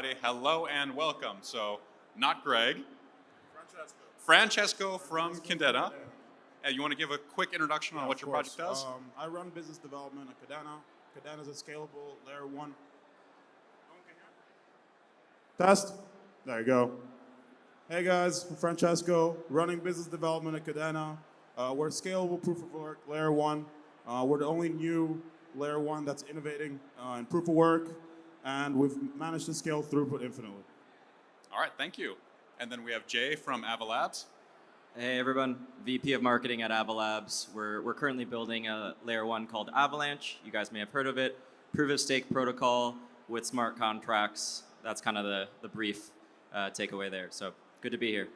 everybody. Hello and welcome. So, not Greg. Francesco. Francesco from Kadena. You want to give a quick introduction on what your project does? I run business development at Kadena. Kadena is a scalable layer 1. Test. There you go. Hey guys, I'm Francesco, running business development at Kadena. We're a scalable proof of work layer 1. We're the only new layer 1 that's innovating in proof of work, and we've managed to scale throughput infinitely. All right, thank you. And then we have Jay from Avalanche. Hey everyone, VP of Marketing at Avalanche. We're currently building a layer 1 called Avalanche. You guys may have heard of it. Proof of stake protocol with smart contracts. That's kind of the brief takeaway there. So good to be here.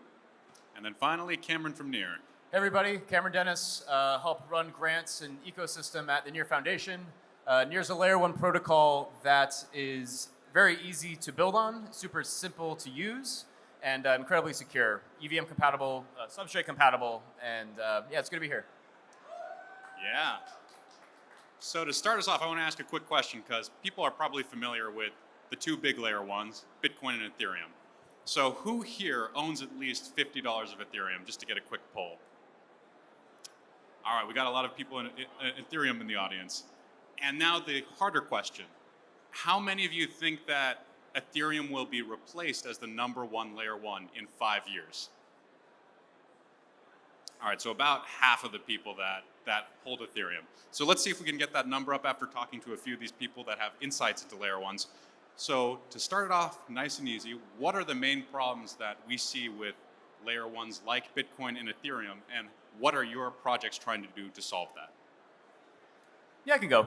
And then finally, Cameron from Near. Hey everybody, Cameron Dennis, help run grants and ecosystem at the Near Foundation. Near's a layer 1 protocol that is very easy to build on, super simple to use, and incredibly secure. EVM compatible, substrate compatible, and yeah, it's good to be here. Yeah. So to start us off, I want to ask a quick question because people are probably familiar with the two big layer 1s, Bitcoin and Ethereum. So who here owns at least $50 of Ethereum, just to get a quick poll? All right, we got a lot of people in Ethereum in the audience. And now the harder question. How many of you think that Ethereum will be replaced as the #1 layer 1 in 5 years? All right, so about half of the people that hold Ethereum. So let's see if we can get that number up after talking to a few of these people that have insights into layer 1s. So to start it off nice and easy, what are the main problems that we see with layer 1s like Bitcoin and Ethereum, and what are your projects trying to do to solve that? Yeah, I can go.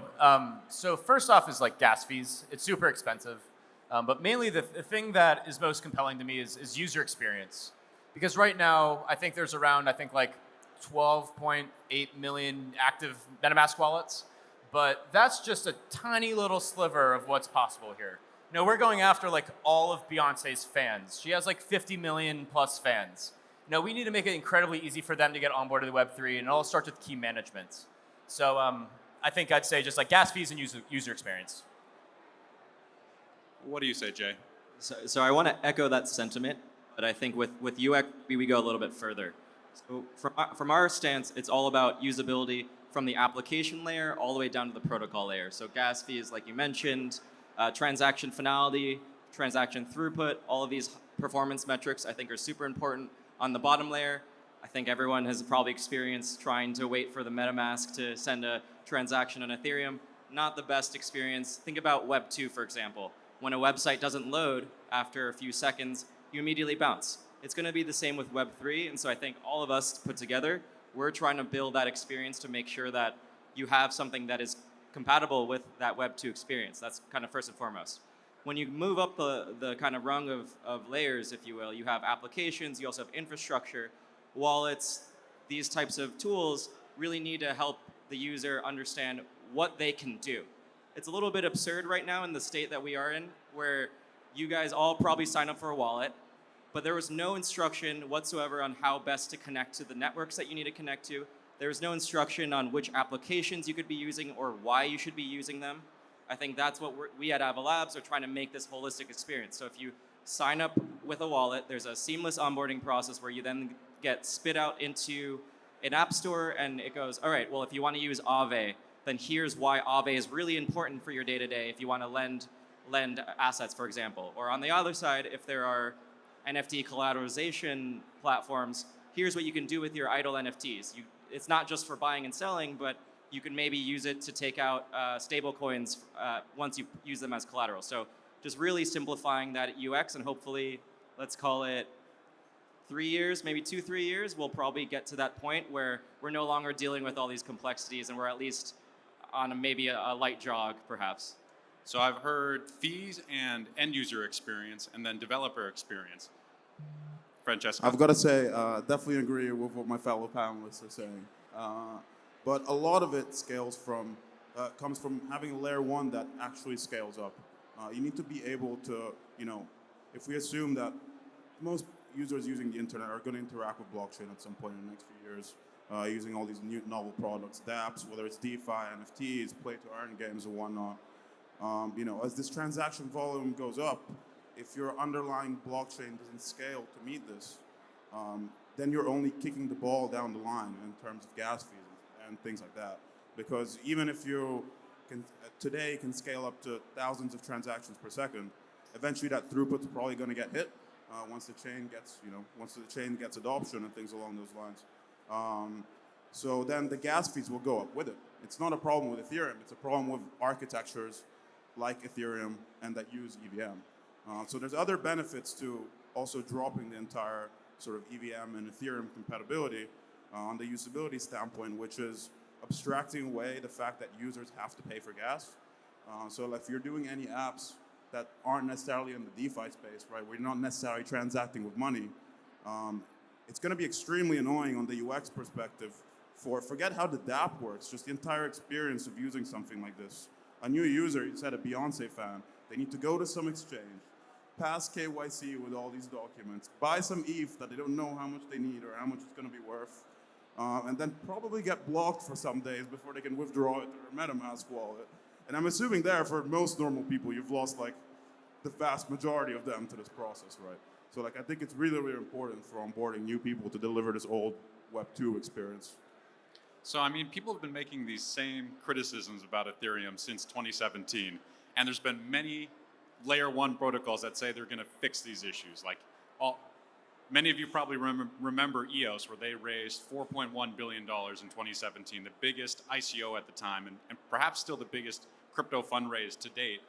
So first off is like gas fees. It's super expensive. But mainly the thing that is most compelling to me is user experience. Because right now, I think there's around, like 12.8 million active MetaMask wallets. But that's just a tiny little sliver of what's possible here. You know, we're going after like all of Beyonce's fans. She has like 50 million plus fans. You know, we need to make it incredibly easy for them to get onboarded to Web3, and it all starts with key management. So I think I'd say just like gas fees and user experience. What do you say, Jay? So I want to echo that sentiment, but I think with UX, we go a little bit further. So from our stance, it's all about usability from the application layer all the way down to the protocol layer. So gas fees, like you mentioned, transaction finality, transaction throughput, all of these performance metrics I think are super important. On the bottom layer, I think everyone has probably experienced trying to wait for the MetaMask to send a transaction on Ethereum. Not the best experience. Think about Web 2, for example. When a website doesn't load after a few seconds, you immediately bounce. It's going to be the same with Web 3, and so I think all of us put together, we're trying to build that experience to make sure that you have something that is compatible with that Web 2 experience. That's kind of first and foremost. When you move up the kind of rung of layers, if you will, you have applications, you also have infrastructure, wallets. These types of tools really need to help the user understand what they can do. It's a little bit absurd right now in the state that we are in, where you guys all probably sign up for a wallet, but there was no instruction whatsoever on how best to connect to the networks that you need to connect to. There was no instruction on which applications you could be using or why you should be using them. I think that's what we at Avalanche are trying to make this holistic experience. So if you sign up with a wallet, there's a seamless onboarding process where you then get spit out into an app store, and it goes, all right, well, if you want to use Aave, then here's why Aave is really important for your day-to-day if you want to lend assets, for example. Or on the other side, if there are NFT collateralization platforms, here's what you can do with your idle NFTs. It's not just for buying and selling, but you can maybe use it to take out stable coins once you use them as collateral. So just really simplifying that UX, and hopefully, let's call it 3 years, maybe 2-3 years, we'll probably get to that point where we're no longer dealing with all these complexities and we're at least on maybe a light jog, perhaps. So I've heard fees and end user experience and then developer experience. Francesco? I've got to say, definitely agree with what my fellow panelists are saying. But a lot of it comes from having a layer 1 that actually scales up. You need to be able to, if we assume that most users using the internet are going to interact with blockchain at some point in the next few years, using all these new novel products, dApps, whether it's DeFi, NFTs, play-to-earn games, or whatnot. As this transaction volume goes up, if your underlying blockchain doesn't scale to meet this, then you're only kicking the ball down the line in terms of gas fees and things like that. Because even if you today can scale up to thousands of transactions per second, eventually that throughput's probably going to get hit once the chain gets adoption and things along those lines. So then the gas fees will go up with it. It's not a problem with Ethereum. It's a problem with architectures like Ethereum and that use EVM. So there's other benefits to also dropping the entire sort of EVM and Ethereum compatibility on the usability standpoint, which is abstracting away the fact that users have to pay for gas. So if you're doing any apps that aren't necessarily in the DeFi space, right, where you're not necessarily transacting with money, it's going to be extremely annoying on the UX perspective. Forget how the dApp works, just the entire experience of using something like this. A new user, you said a Beyonce fan, they need to go to some exchange, pass KYC with all these documents, buy some ETH that they don't know how much they need or how much it's going to be worth, and then probably get blocked for some days before they can withdraw it to their MetaMask wallet. And I'm assuming there, for most normal people, you've lost like the vast majority of them to this process, right? So like I think it's really, really important for onboarding new people to deliver this old Web 2 experience. So, I mean, people have been making these same criticisms about Ethereum since 2017, and there's been many layer 1 protocols that say they're going to fix these issues. Like, many of you probably remember EOS, where they raised $4.1 billion in 2017, the biggest ICO at the time, and perhaps still the biggest crypto fundraise to date,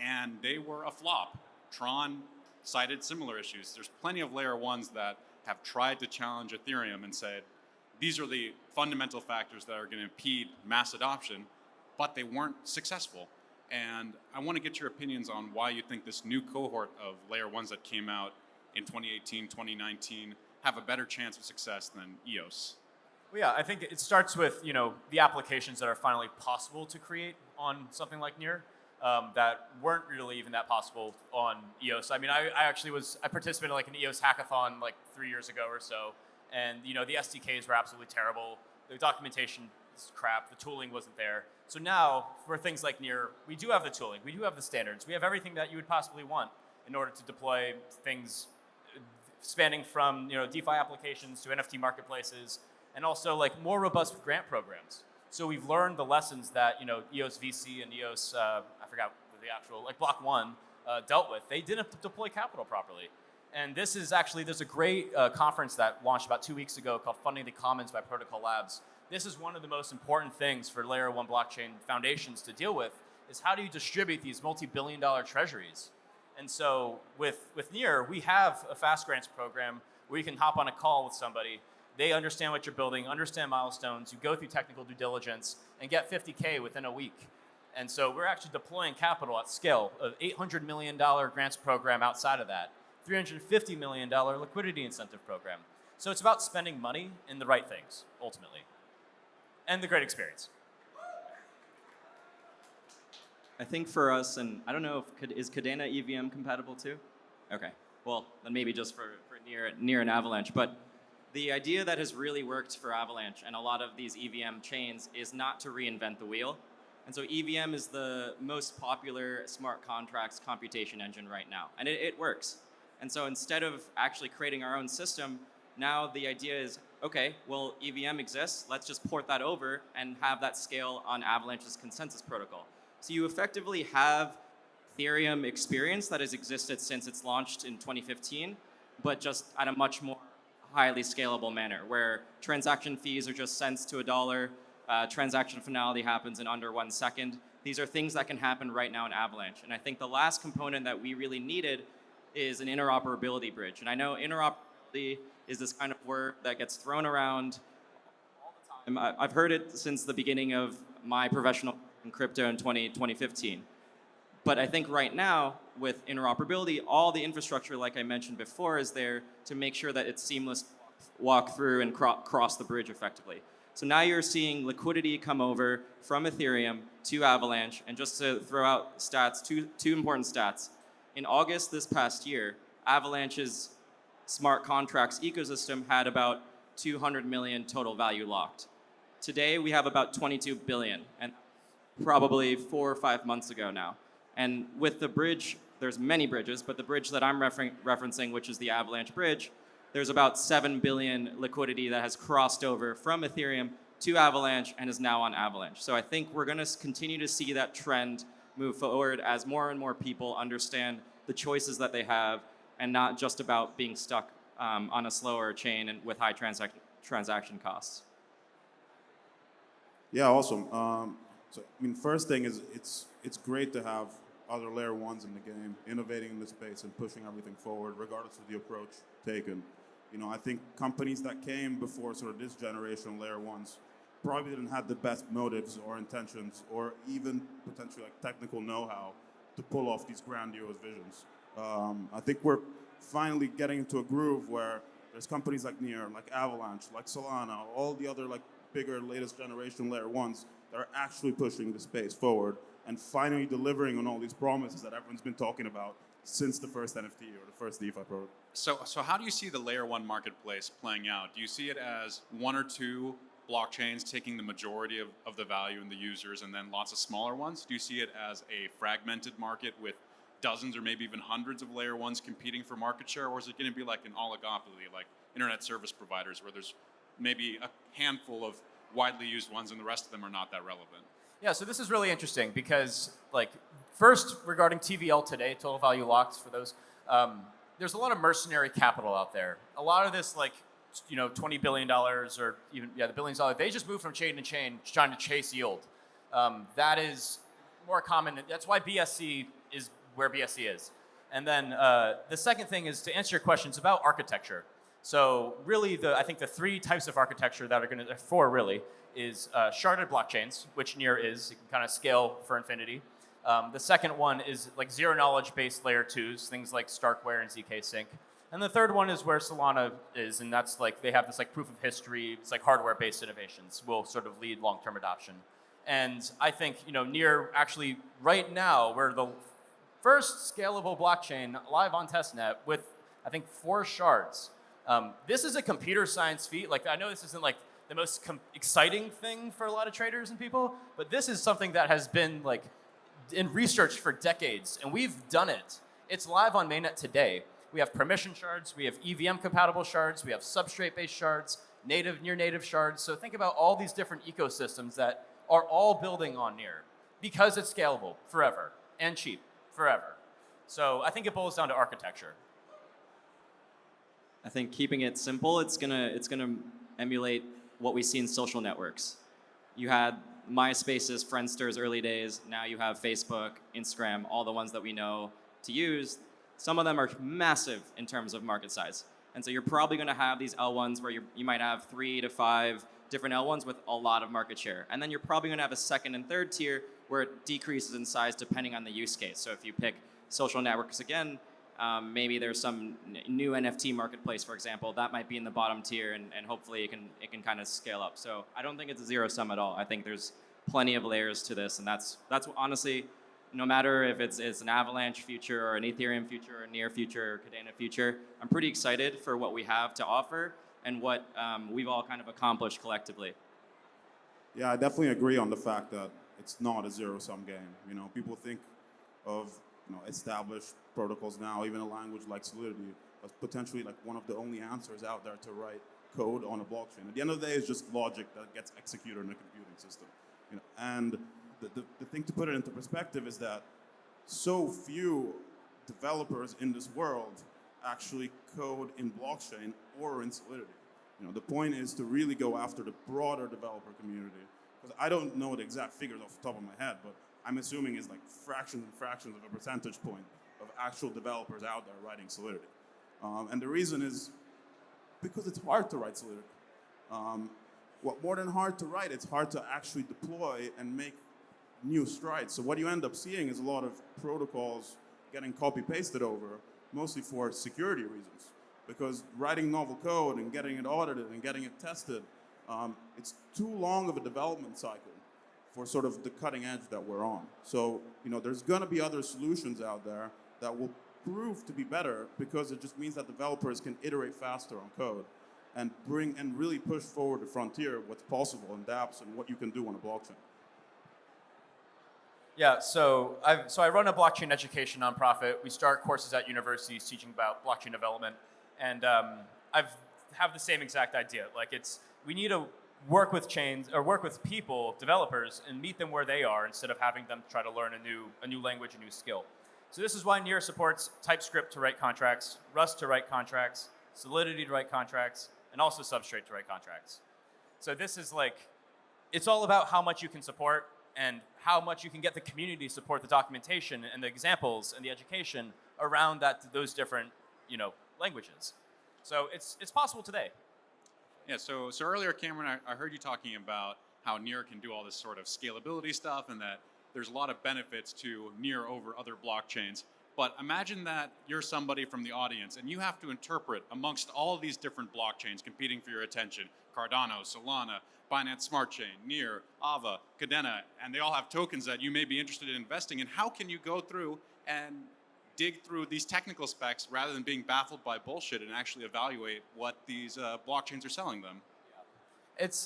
and they were a flop. Tron cited similar issues. There's plenty of layer 1s that have tried to challenge Ethereum and said, these are the fundamental factors that are going to impede mass adoption, but they weren't successful. And I want to get your opinions on why you think this new cohort of layer 1s that came out in 2018, 2019 have a better chance of success than EOS. Well, yeah, I think it starts with the applications that are finally possible to create on something like Near that weren't really even that possible on EOS. I mean, I participated in like an EOS hackathon like 3 years ago or so. And the SDKs were absolutely terrible. The documentation is crap. The tooling wasn't there. So now, for things like Near, we do have the tooling. We do have the standards. We have everything that you would possibly want in order to deploy things spanning from DeFi applications to NFT marketplaces, and also like more robust grant programs. So we've learned the lessons that EOS VC and EOS I forgot the actual like Block 1 dealt with. They didn't deploy capital properly. And this is actually, there's a great conference that launched about 2 weeks ago called Funding the Commons by Protocol Labs. This is one of the most important things for layer 1 blockchain foundations to deal with, is how do you distribute these multi-billion-dollar treasuries? And so with Near, we have a fast grants program where you can hop on a call with somebody. They understand what you're building, understand milestones, you go through technical due diligence, and get 50K within a week. And so we're actually deploying capital at scale, an $800 million grants program outside of that. $350 million liquidity incentive program. So it's about spending money in the right things, ultimately, and the great experience. I think for us, and I don't know if is Kadena EVM compatible too? Okay, well, then maybe just for Near and Avalanche. But the idea that has really worked for Avalanche and a lot of these EVM chains is not to reinvent the wheel. And so EVM is the most popular smart contracts computation engine right now, and it works. And so instead of actually creating our own system, now the idea is, okay, well, EVM exists, let's just port that over and have that scale on Avalanche's consensus protocol. So you effectively have Ethereum experience that has existed since it's launched in 2015, but just at a much more highly scalable manner, where transaction fees are just cents to $1, transaction finality happens in under 1 second. These are things that can happen right now in Avalanche. And I think the last component that we really needed is an interoperability bridge. And I know interoperability is this kind of word that gets thrown around all the time. I've heard it since the beginning of my professional in crypto in 2015. But I think right now, with interoperability, all the infrastructure, like I mentioned before, is there to make sure that it's seamless to walk through and cross the bridge effectively. So now you're seeing liquidity come over from Ethereum to Avalanche. And just to throw out stats, two important stats. In August this past year, Avalanche's smart contracts ecosystem had about 200 million total value locked. Today, we have about 22 billion, and probably 4 or 5 months ago now. And with the bridge there's many bridges, but the bridge that I'm referencing, which is the Avalanche bridge, there's about 7 billion liquidity that has crossed over from Ethereum to Avalanche and is now on Avalanche. So I think we're going to continue to see that trend move forward as more and more people understand the choices that they have and not just about being stuck on a slower chain and with high transaction costs. Yeah, awesome. So, I mean, first thing is it's great to have other layer ones in the game, innovating in the space and pushing everything forward, regardless of the approach taken. You know, I think companies that came before sort of this generation of layer ones probably didn't have the best motives or intentions, or even potentially like technical know-how to pull off these grandiose visions. I think we're finally getting into a groove where there's companies like Near, like Avalanche, like Solana, all the other like bigger latest generation layer ones that are actually pushing the space forward and finally delivering on all these promises that everyone's been talking about since the first NFT or the first DeFi product. So how do you see the layer one marketplace playing out? Do you see it as one or two blockchains taking the majority of the value and the users and then lots of smaller ones? Do you see it as a fragmented market with dozens or maybe even hundreds of layer ones competing for market share? Or is it going to be like an oligopoly, like internet service providers, where there's maybe a handful of widely used ones and the rest of them are not that relevant? Yeah, so this is really interesting because, like, first regarding TVL today, total value locked for those, there's a lot of mercenary capital out there. A lot of this, like, you know, $20 billion or even, the billions of dollars, they just move from chain to chain trying to chase yield. That is more common. That's why BSC is where BSC is. And then the second thing is to answer your questions about architecture. So really, I think the three types of architecture that are going to, four really, is sharded blockchains, which Near is. You can kind of scale for infinity. The second one is like zero knowledge based layer twos, things like Starkware and ZK Sync. And the third one is where Solana is, and that's like they have this like proof of history. It's like hardware based innovations will sort of lead long term adoption. And I think, you know, Near actually right now we're the first scalable blockchain live on testnet with I think 4 shards. This is a computer science feat. Like, I know this isn't like the most exciting thing for a lot of traders and people, but this is something that has been like in research for decades, and we've done it. It's live on mainnet today. We have permission shards, we have EVM compatible shards, we have substrate based shards, native, near native shards. So think about all these different ecosystems that are all building on Near because it's scalable forever and cheap forever. So I think it boils down to architecture. I think keeping it simple, it's gonna emulate what we see in social networks. You had MySpace's, Friendster's early days. Now you have Facebook, Instagram, all the ones that we know to use. Some of them are massive in terms of market size. And so you're probably going to have these L1s where you might have 3 to 5 different L1s with a lot of market share. And then you're probably going to have a second and third tier where it decreases in size depending on the use case. So if you pick social networks again, maybe there's some new NFT marketplace, for example, that might be in the bottom tier, and hopefully it can kind of scale up. So I don't think it's a zero sum at all. I think there's plenty of layers to this, and that's honestly, no matter if it's an Avalanche future or an Ethereum future or a Near future or Kadena future, I'm pretty excited for what we have to offer and what we've all kind of accomplished collectively. Yeah, I definitely agree on the fact that it's not a zero-sum game. You know, people think of established protocols now, even a language like Solidity, as potentially like one of the only answers out there to write code on a blockchain. At the end of the day, it's just logic that gets executed in a computing system. You know, and the thing to put it into perspective is that so few developers in this world actually code in blockchain or in Solidity. You know, the point is to really go after the broader developer community. Because I don't know the exact figures off the top of my head, but I'm assuming it's like fractions and fractions of a percentage point of actual developers out there writing Solidity. And the reason is because it's hard to write Solidity. What more than hard to write, it's hard to actually deploy and make new strides. So what you end up seeing is a lot of protocols getting copy-pasted over, mostly for security reasons. Because writing novel code and getting it audited and getting it tested, it's too long of a development cycle for sort of the cutting edge that we're on. So, you know, there's gonna be other solutions out there that will prove to be better because it just means that developers can iterate faster on code and really push forward the frontier of what's possible in dApps and what you can do on a blockchain. Yeah, so I run a blockchain education nonprofit. We start courses at universities teaching about blockchain development, and I've have the same exact idea. Like we need to work with chains or work with people, developers, and meet them where they are instead of having them try to learn a new language, a new skill. So this is why Near supports TypeScript to write contracts, Rust to write contracts, Solidity to write contracts, and also Substrate to write contracts. So this is like, it's all about how much you can support and how much you can get the community to support the documentation and the examples and the education around those different, languages. So it's possible today. Yeah, so earlier, Cameron, I heard you talking about how Near can do all this sort of scalability stuff and that there's a lot of benefits to Near over other blockchains. But imagine that you're somebody from the audience and you have to interpret amongst all of these different blockchains competing for your attention. Cardano, Solana, Binance Smart Chain, Near, Ava, Kadena, and they all have tokens that you may be interested in investing in. How can you go through and dig through these technical specs rather than being baffled by bullshit and actually evaluate what these blockchains are selling them?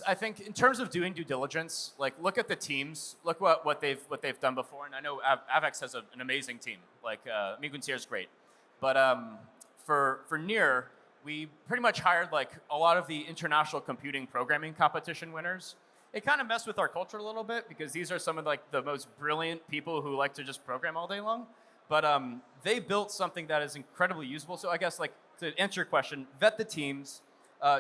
I think in terms of doing due diligence, like look at the teams, look what they've done before, and I know Avex has an amazing team. Like Miguel is great, but for Near, we pretty much hired like a lot of the international computing programming competition winners. It kind of messed with our culture a little bit because these are some of like the most brilliant people who like to just program all day long. But they built something that is incredibly usable. So I guess like to answer your question, vet the teams.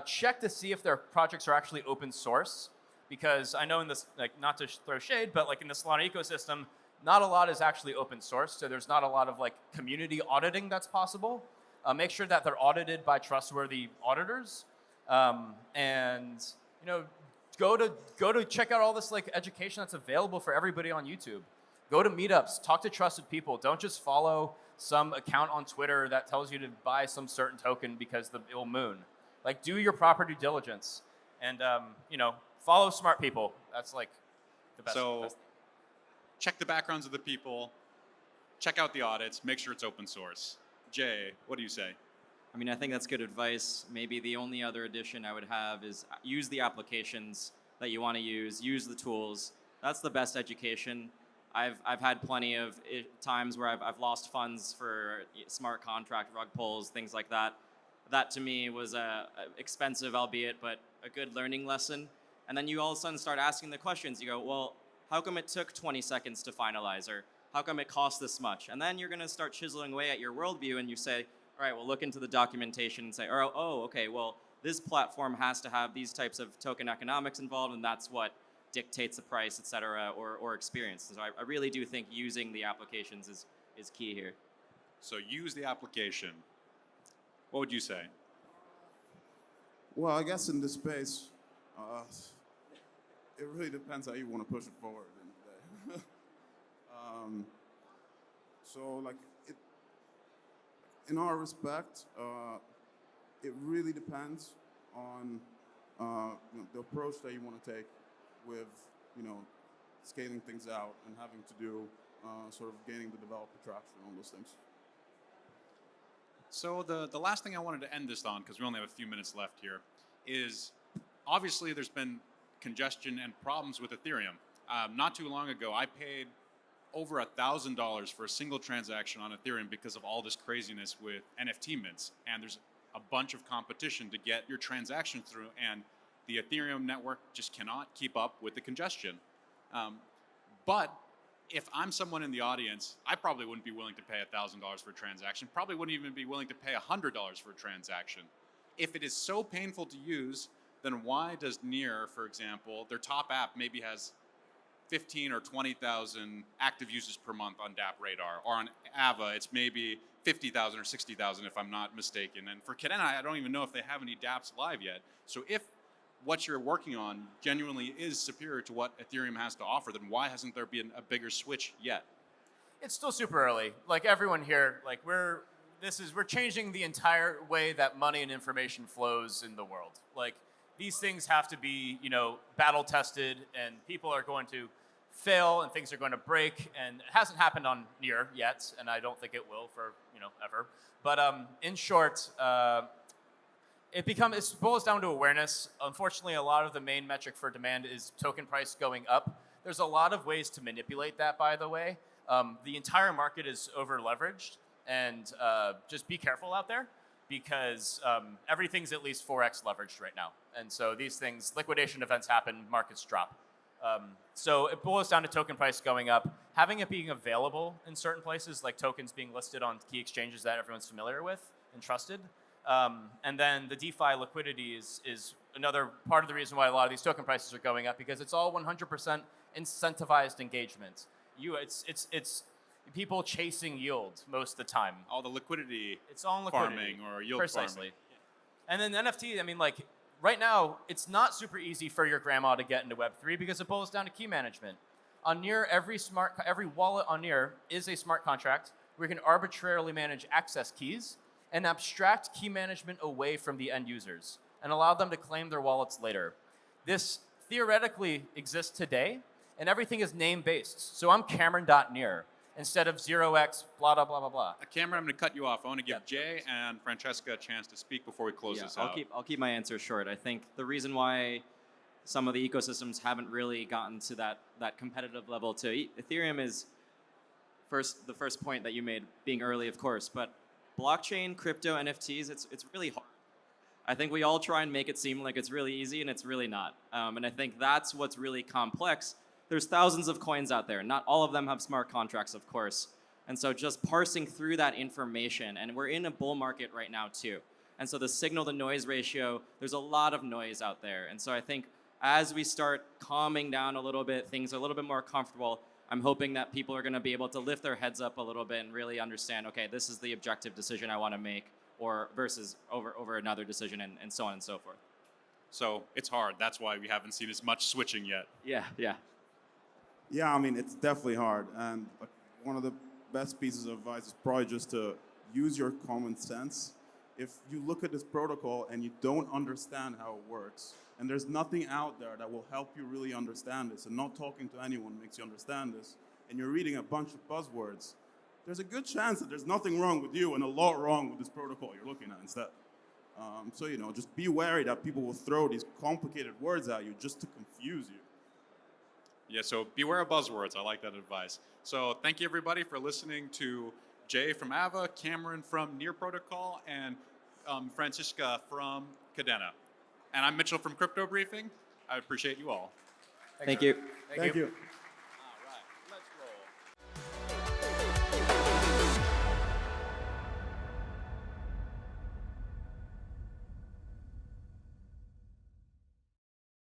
Check to see if their projects are actually open source, because I know in this, like not to throw shade, but like in the Solana ecosystem, not a lot is actually open source, so there's not a lot of like community auditing that's possible. Make sure that they're audited by trustworthy auditors, and go to check out all this like education that's available for everybody on YouTube. Go to meetups, talk to trusted people. Don't just follow some account on Twitter that tells you to buy some certain token because it will moon. Like, do your proper due diligence, and follow smart people. That's like the best. So, check the backgrounds of the people, check out the audits, make sure it's open source. Jay, what do you say? I mean, I think that's good advice. Maybe the only other addition I would have is use the applications that you want to use the tools. That's the best education. I've had plenty of times where I've lost funds for smart contract rug pulls, things like that. That to me was expensive, albeit, but a good learning lesson. And then you all of a sudden start asking the questions. You go, well, how come it took 20 seconds to finalize? Or how come it cost this much? And then you're going to start chiseling away at your worldview and you say, all right, well, look into the documentation and say, oh, okay, well, this platform has to have these types of token economics involved, and that's what dictates the price, et cetera, or experience. So I really do think using the applications is key here. So use the application. What would you say? Well, I guess in this space, it really depends how you want to push it forward in the day. So, like, in our respect, it really depends on the approach that you want to take with, scaling things out and having to do sort of gaining the developer traction on those things. So the last thing I wanted to end this on, because we only have a few minutes left here, is obviously there's been congestion and problems with Ethereum. Not too long ago, I paid over $1,000 for a single transaction on Ethereum because of all this craziness with NFT mints. And there's a bunch of competition to get your transaction through, and the Ethereum network just cannot keep up with the congestion. But if I'm someone in the audience, I probably wouldn't be willing to pay $1,000 for a transaction, probably wouldn't even be willing to pay $100 for a transaction. If it is so painful to use, then why does Near, for example, their top app maybe has 15 or 20,000 active users per month on DApp Radar, or on Ava, it's maybe 50,000 or 60,000 if I'm not mistaken. And for Kadena, I don't even know if they have any dApps live yet. So if what you're working on genuinely is superior to what Ethereum has to offer, then why hasn't there been a bigger switch yet? It's still super early. Like everyone here, like we're changing the entire way that money and information flows in the world. Like these things have to be, battle tested, and people are going to fail and things are going to break, and it hasn't happened on Near yet, and I don't think it will for, ever. But in short, it boils down to awareness. Unfortunately, a lot of the main metric for demand is token price going up. There's a lot of ways to manipulate that, by the way. The entire market is over-leveraged, and just be careful out there, because everything's at least 4x leveraged right now. And so these things, liquidation events happen, markets drop. So it boils down to token price going up, having it being available in certain places, like tokens being listed on key exchanges that everyone's familiar with and trusted. And then the DeFi liquidity is another part of the reason why a lot of these token prices are going up, because it's all 100% incentivized engagement. It's people chasing yield most of the time. All the liquidity, it's all in liquidity, farming or yield precisely. farming. And then NFT, I mean, like, right now, it's not super easy for your grandma to get into Web3 because it boils down to key management. On Near, every wallet on Near is a smart contract where you can arbitrarily manage access keys and abstract key management away from the end users and allow them to claim their wallets later. This theoretically exists today, and everything is name-based. So I'm Cameron.near instead of 0x, blah, blah, blah, blah, blah. Cameron, I'm going to cut you off. I want to give Jay and Francesca a chance to speak before we close this out. I'll keep my answer short. I think the reason why some of the ecosystems haven't really gotten to that competitive level to Ethereum is the first point that you made, being early, of course, but blockchain, crypto, NFTs, it's really hard. I think we all try and make it seem like it's really easy, and it's really not. And I think that's what's really complex. There's thousands of coins out there. Not all of them have smart contracts, of course. And so just parsing through that information, and we're in a bull market right now too. And so the signal to noise ratio, there's a lot of noise out there. And so I think as we start calming down a little bit, things are a little bit more comfortable, I'm hoping that people are going to be able to lift their heads up a little bit and really understand, okay, this is the objective decision I want to make, or versus over another decision, and so on and so forth. So it's hard. That's why we haven't seen as much switching yet. Yeah. Yeah, I mean, it's definitely hard. And one of the best pieces of advice is probably just to use your common sense. If you look at this protocol and you don't understand how it works, and there's nothing out there that will help you really understand this, and not talking to anyone makes you understand this, and you're reading a bunch of buzzwords, there's a good chance that there's nothing wrong with you and a lot wrong with this protocol you're looking at instead. So, just be wary that people will throw these complicated words at you just to confuse you. Yeah, so beware of buzzwords. I like that advice. So thank you, everybody, for listening to Jay from Ava, Cameron from Near Protocol, and Francesca from Kadena. And I'm Mitchell from Crypto Briefing. I appreciate you all. Thank you. Thank you.